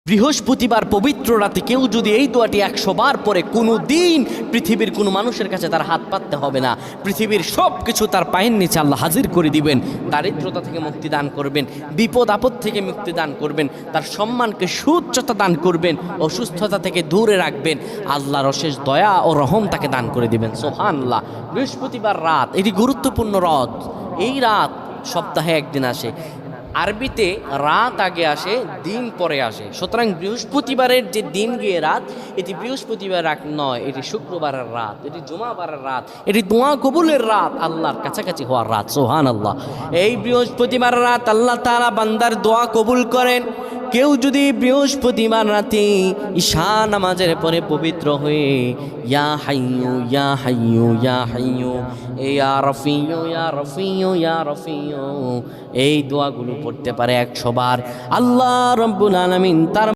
বৃহস্পতিবার পবিত্র রাতে কেউ যদি এই দোয়াটি 100 বার পরে কোনো দিন পৃথিবীর কোনো মানুষের কাছে তার হাত পাততে হবে না। পৃথিবীর সব কিছু তার পায়ের নিচে আল্লাহ হাজির করে দিবেন। দারিদ্রতা থেকে মুক্তি দান করবেন, বিপদ আপদ থেকে মুক্তি দান করবেন, তার সম্মানকে সুউচ্চতা দান করবেন, অসুস্থতা থেকে দূরে রাখবেন। আল্লাহর অশেষ দয়া ও রহম তাকে দান করে দিবেন। সুবহানাল্লাহ। বৃহস্পতিবার রাত এটি গুরুত্বপূর্ণ রাত। এই রাত সপ্তাহে একদিন আসে। আরবিতে রাত আগে আসে, দিন পরে আসে। সুতরাং বৃহস্পতিবারের যে দিন গিয়ে রাত, এটি বৃহস্পতিবার রাত নয়, এটি শুক্রবারের রাত, এটি জুমাবারের রাত, এটি দোয়া কবুলের রাত, আল্লাহর কাছাকাছি হওয়ার রাত। সুবহানাল্লাহ। এই বৃহস্পতিবার রাত আল্লাহ তাআলা বান্দার দোয়া কবুল করেন। কেউ যদি বৃহস্পতিবার রাতে ঈশা নামাজের পরে পবিত্র হয়ে ইয়া হাইয়ু ইয়া হাইয়ু ইয়া হাইয়ু ইয়া রফিয়ু ইয়া রফিয়ু ইয়া রফিয়ু এই দোয়াগুলো পড়তে পারে 100 বার, আল্লাহ রাব্বুল আলামিন তার